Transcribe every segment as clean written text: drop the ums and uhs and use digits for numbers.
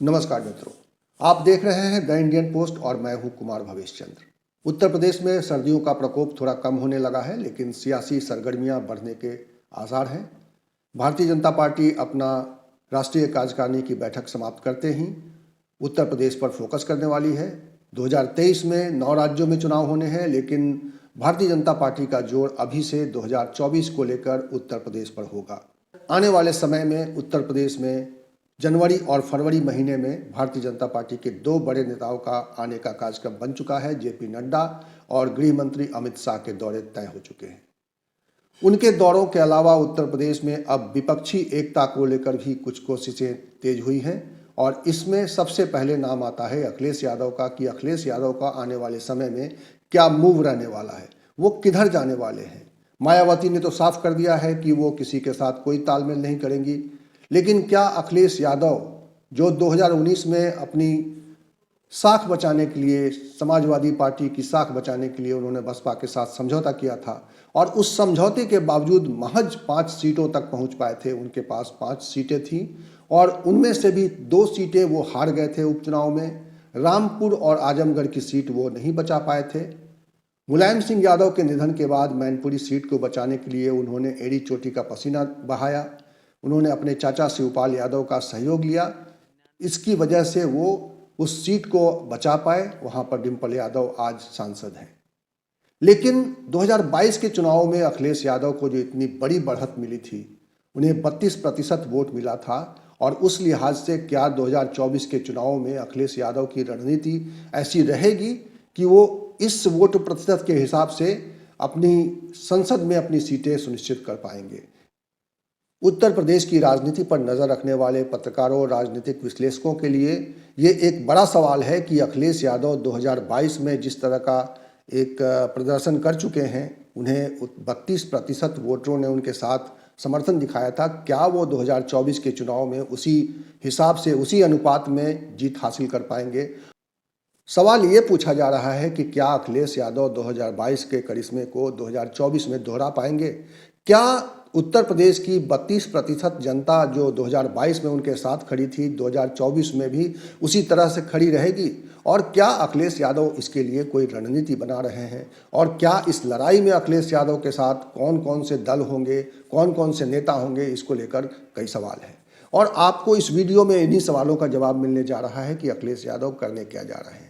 नमस्कार मित्रों, आप देख रहे हैं द इंडियन पोस्ट और मैं हूं कुमार भवेश चंद्र। उत्तर प्रदेश में सर्दियों का प्रकोप थोड़ा कम होने लगा है, लेकिन सियासी सरगर्मियां बढ़ने के आसार हैं। भारतीय जनता पार्टी अपना राष्ट्रीय कार्यकारिणी की बैठक समाप्त करते ही उत्तर प्रदेश पर फोकस करने वाली है। 2023 में 9 राज्यों में चुनाव होने हैं, लेकिन भारतीय जनता पार्टी का जोर अभी से 2024 को लेकर उत्तर प्रदेश पर होगा। आने वाले समय में उत्तर प्रदेश में जनवरी और फरवरी महीने में भारतीय जनता पार्टी के दो बड़े नेताओं का आने का कार्यक्रम बन चुका है। जेपी नड्डा और गृह मंत्री अमित शाह के दौरे तय हो चुके हैं। उनके दौरों के अलावा उत्तर प्रदेश में अब विपक्षी एकता को लेकर भी कुछ कोशिशें तेज हुई हैं और इसमें सबसे पहले नाम आता है अखिलेश यादव का कि अखिलेश यादव का आने वाले समय में क्या मूव रहने वाला है, वो किधर जाने वाले हैं। मायावती ने तो साफ कर दिया है कि वो किसी के साथ कोई तालमेल नहीं करेंगी, लेकिन क्या अखिलेश यादव जो 2019 में अपनी साख बचाने के लिए, समाजवादी पार्टी की साख बचाने के लिए उन्होंने बसपा के साथ समझौता किया था और उस समझौते के बावजूद महज 5 सीटों तक पहुंच पाए थे। उनके पास 5 सीटें थीं और उनमें से भी 2 सीटें वो हार गए थे उपचुनाव में। रामपुर और आजमगढ़ की सीट वो नहीं बचा पाए थे। मुलायम सिंह यादव के निधन के बाद मैनपुरी सीट को बचाने के लिए उन्होंने एड़ी चोटी का पसीना बहाया। उन्होंने अपने चाचा शिवपाल यादव का सहयोग लिया। इसकी वजह से वो उस सीट को बचा पाए। वहाँ पर डिम्पल यादव आज सांसद हैं। लेकिन 2022 के चुनाव में अखिलेश यादव को जो इतनी बड़ी बढ़त मिली थी, उन्हें 32% वोट मिला था और उस लिहाज से क्या 2024 के चुनाव में अखिलेश यादव की रणनीति ऐसी रहेगी कि वो इस वोट प्रतिशत के हिसाब से अपनी संसद में अपनी सीटें सुनिश्चित कर पाएंगे। उत्तर प्रदेश की राजनीति पर नज़र रखने वाले पत्रकारों और राजनीतिक विश्लेषकों के लिए ये एक बड़ा सवाल है कि अखिलेश यादव 2022 में जिस तरह का एक प्रदर्शन कर चुके हैं, उन्हें 32% वोटरों ने उनके साथ समर्थन दिखाया था, क्या वो 2024 के चुनाव में उसी हिसाब से, उसी अनुपात में जीत हासिल कर पाएंगे। सवाल ये पूछा जा रहा है कि क्या अखिलेश यादव 2022 के करिश्मे को 2024 में दोहरा पाएंगे। क्या उत्तर प्रदेश की 32% जनता जो 2022 में उनके साथ खड़ी थी, 2024 में भी उसी तरह से खड़ी रहेगी। और क्या अखिलेश यादव इसके लिए कोई रणनीति बना रहे हैं और क्या इस लड़ाई में अखिलेश यादव के साथ कौन कौन से दल होंगे, कौन कौन से नेता होंगे, इसको लेकर कई सवाल हैं। और आपको इस वीडियो में इन्हीं सवालों का जवाब मिलने जा रहा है कि अखिलेश यादव करने क्या जा रहे हैं।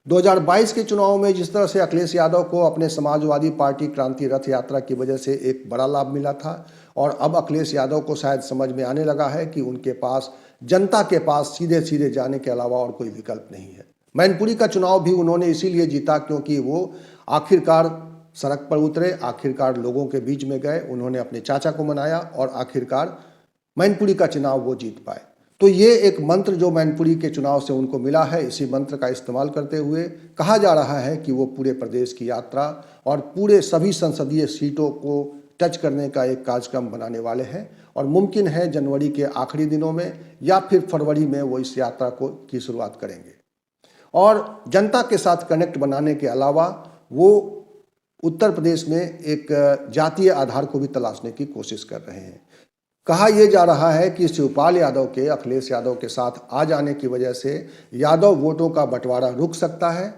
2022 के चुनाव में जिस तरह से अखिलेश यादव को अपने समाजवादी पार्टी क्रांति रथ यात्रा की वजह से एक बड़ा लाभ मिला था और अब अखिलेश यादव को शायद समझ में आने लगा है कि उनके पास, जनता के पास सीधे सीधे जाने के अलावा और कोई विकल्प नहीं है। मैनपुरी का चुनाव भी उन्होंने इसीलिए जीता क्योंकि वो आखिरकार सड़क पर उतरे, आखिरकार लोगों के बीच में गए, उन्होंने अपने चाचा को मनाया और आखिरकार मैनपुरी का चुनाव वो जीत पाए। तो ये एक मंत्र जो मैनपुरी के चुनाव से उनको मिला है, इसी मंत्र का इस्तेमाल करते हुए कहा जा रहा है कि वो पूरे प्रदेश की यात्रा और पूरे सभी संसदीय सीटों को टच करने का एक कार्यक्रम बनाने वाले हैं और मुमकिन है जनवरी के आखिरी दिनों में या फिर फरवरी में वो इस यात्रा की शुरुआत करेंगे। और जनता के साथ कनेक्ट बनाने के अलावा वो उत्तर प्रदेश में एक जातीय आधार को भी तलाशने की कोशिश कर रहे हैं। कहा यह जा रहा है कि शिवपाल यादव के अखिलेश यादव के साथ आ जाने की वजह से यादव वोटों का बंटवारा रुक सकता है,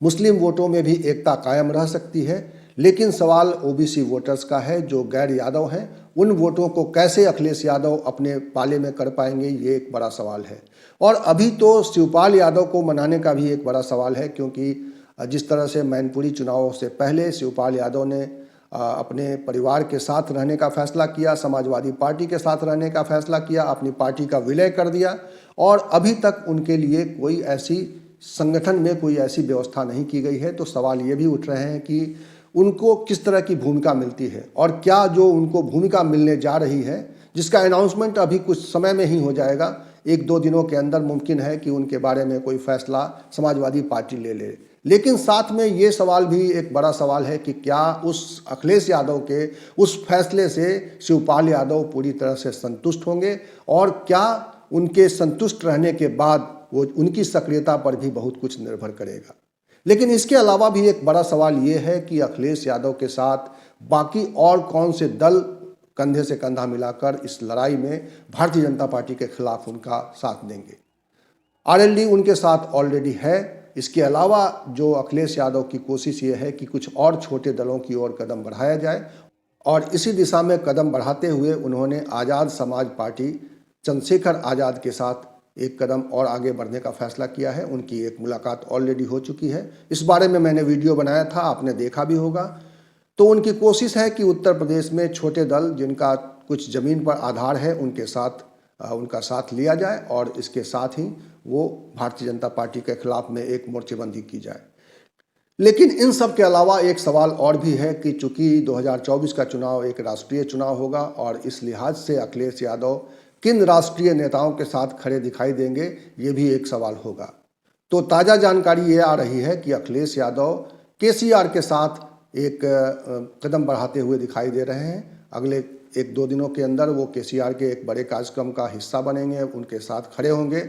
मुस्लिम वोटों में भी एकता कायम रह सकती है। लेकिन सवाल ओबीसी वोटर्स का है जो गैर यादव हैं। उन वोटों को कैसे अखिलेश यादव अपने पाले में कर पाएंगे, ये एक बड़ा सवाल है। और अभी तो शिवपाल यादव को मनाने का भी एक बड़ा सवाल है क्योंकि जिस तरह से मैनपुरी चुनावों से पहले शिवपाल यादव ने अपने परिवार के साथ रहने का फैसला किया, समाजवादी पार्टी के साथ रहने का फैसला किया, अपनी पार्टी का विलय कर दिया और अभी तक उनके लिए कोई ऐसी संगठन में कोई ऐसी व्यवस्था नहीं की गई है। तो सवाल ये भी उठ रहे हैं कि उनको किस तरह की भूमिका मिलती है और क्या जो उनको भूमिका मिलने जा रही है, जिसका अनाउंसमेंट अभी कुछ समय में ही हो जाएगा, 1-2 दिनों के अंदर मुमकिन है कि उनके बारे में कोई फैसला समाजवादी पार्टी ले। लेकिन साथ में ये सवाल भी एक बड़ा सवाल है कि क्या उस अखिलेश यादव के उस फैसले से शिवपाल यादव पूरी तरह से संतुष्ट होंगे और क्या उनके संतुष्ट रहने के बाद वो उनकी सक्रियता पर भी बहुत कुछ निर्भर करेगा। लेकिन इसके अलावा भी एक बड़ा सवाल ये है कि अखिलेश यादव के साथ बाकी और कौन से दल कंधे से कंधा मिलाकर इस लड़ाई में भारतीय जनता पार्टी के खिलाफ उनका साथ देंगे। आरएलडी उनके साथ ऑलरेडी है। इसके अलावा जो अखिलेश यादव की कोशिश ये है कि कुछ और छोटे दलों की ओर कदम बढ़ाया जाए और इसी दिशा में कदम बढ़ाते हुए उन्होंने आज़ाद समाज पार्टी चंद्रशेखर आज़ाद के साथ एक कदम और आगे बढ़ने का फैसला किया है। उनकी एक मुलाकात ऑलरेडी हो चुकी है। इस बारे में मैंने वीडियो बनाया था, आपने देखा भी होगा। तो उनकी कोशिश है कि उत्तर प्रदेश में छोटे दल जिनका कुछ ज़मीन पर आधार है उनका साथ लिया जाए और इसके साथ ही वो भारतीय जनता पार्टी के खिलाफ में एक मोर्चेबंदी की जाए। लेकिन इन सब के अलावा एक सवाल और भी है कि चूंकि 2024 का चुनाव एक राष्ट्रीय चुनाव होगा और इस लिहाज से अखिलेश यादव किन राष्ट्रीय नेताओं के साथ खड़े दिखाई देंगे, ये भी एक सवाल होगा। तो ताज़ा जानकारी ये आ रही है कि अखिलेश यादव केसीआर के साथ एक कदम बढ़ाते हुए दिखाई दे रहे हैं। अगले 1-2 दिनों के अंदर वो केसीआर के एक बड़े कार्यक्रम का हिस्सा बनेंगे, उनके साथ खड़े होंगे।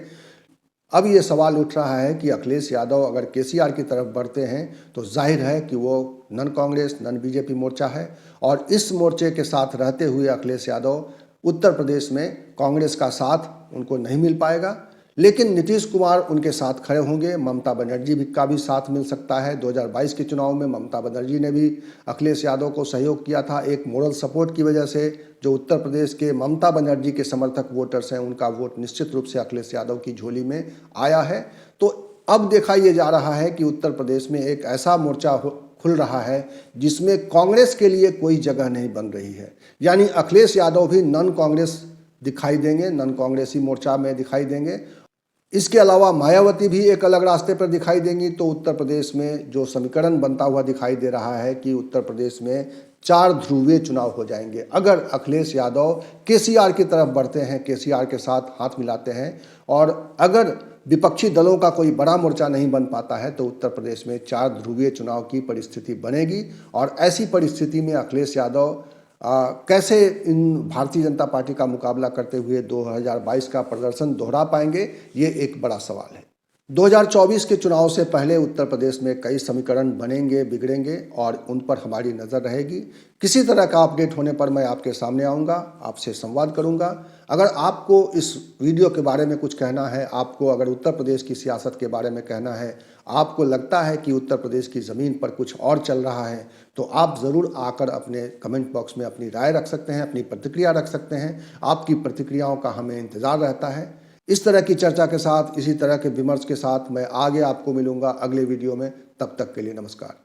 अब ये सवाल उठ रहा है कि अखिलेश यादव अगर केसीआर की तरफ बढ़ते हैं तो जाहिर है कि वो नन कांग्रेस नन बीजेपी मोर्चा है और इस मोर्चे के साथ रहते हुए अखिलेश यादव उत्तर प्रदेश में कांग्रेस का साथ उनको नहीं मिल पाएगा। लेकिन नीतीश कुमार उनके साथ खड़े होंगे, ममता बनर्जी का भी साथ मिल सकता है। 2022 के चुनाव में ममता बनर्जी ने भी अखिलेश यादव को सहयोग किया था। एक मोरल सपोर्ट की वजह से जो उत्तर प्रदेश के ममता बनर्जी के समर्थक वोटर्स हैं उनका वोट निश्चित रूप से अखिलेश यादव की झोली में आया है। तो अब देखा ये जा रहा है कि उत्तर प्रदेश में एक ऐसा मोर्चा खुल रहा है जिसमें कांग्रेस के लिए कोई जगह नहीं बन रही है। यानी अखिलेश यादव भी नन कांग्रेस दिखाई देंगे, नन कांग्रेसी मोर्चा में दिखाई देंगे। इसके अलावा मायावती भी एक अलग रास्ते पर दिखाई देंगी। तो उत्तर प्रदेश में जो समीकरण बनता हुआ दिखाई दे रहा है कि उत्तर प्रदेश में 4 ध्रुवीय चुनाव हो जाएंगे। अगर अखिलेश यादव केसीआर की तरफ बढ़ते हैं, केसीआर के साथ हाथ मिलाते हैं और अगर विपक्षी दलों का कोई बड़ा मोर्चा नहीं बन पाता है तो उत्तर प्रदेश में 4 ध्रुवीय चुनाव की परिस्थिति बनेगी। और ऐसी परिस्थिति में अखिलेश यादव कैसे इन भारतीय जनता पार्टी का मुकाबला करते हुए 2022 का प्रदर्शन दोहरा पाएंगे, ये एक बड़ा सवाल है। 2024 के चुनाव से पहले उत्तर प्रदेश में कई समीकरण बनेंगे, बिगड़ेंगे और उन पर हमारी नज़र रहेगी। किसी तरह का अपडेट होने पर मैं आपके सामने आऊँगा, आपसे संवाद करूँगा। अगर आपको इस वीडियो के बारे में कुछ कहना है, आपको अगर उत्तर प्रदेश की सियासत के बारे में कहना है, आपको लगता है कि उत्तर प्रदेश की ज़मीन पर कुछ और चल रहा है, तो आप ज़रूर आकर अपने कमेंट बॉक्स में अपनी राय रख सकते हैं, अपनी प्रतिक्रिया रख सकते हैं। आपकी प्रतिक्रियाओं का हमें इंतज़ार रहता है। इस तरह की चर्चा के साथ, इसी तरह के विमर्श के साथ मैं आगे आपको मिलूंगा अगले वीडियो में। तब तक के लिए नमस्कार।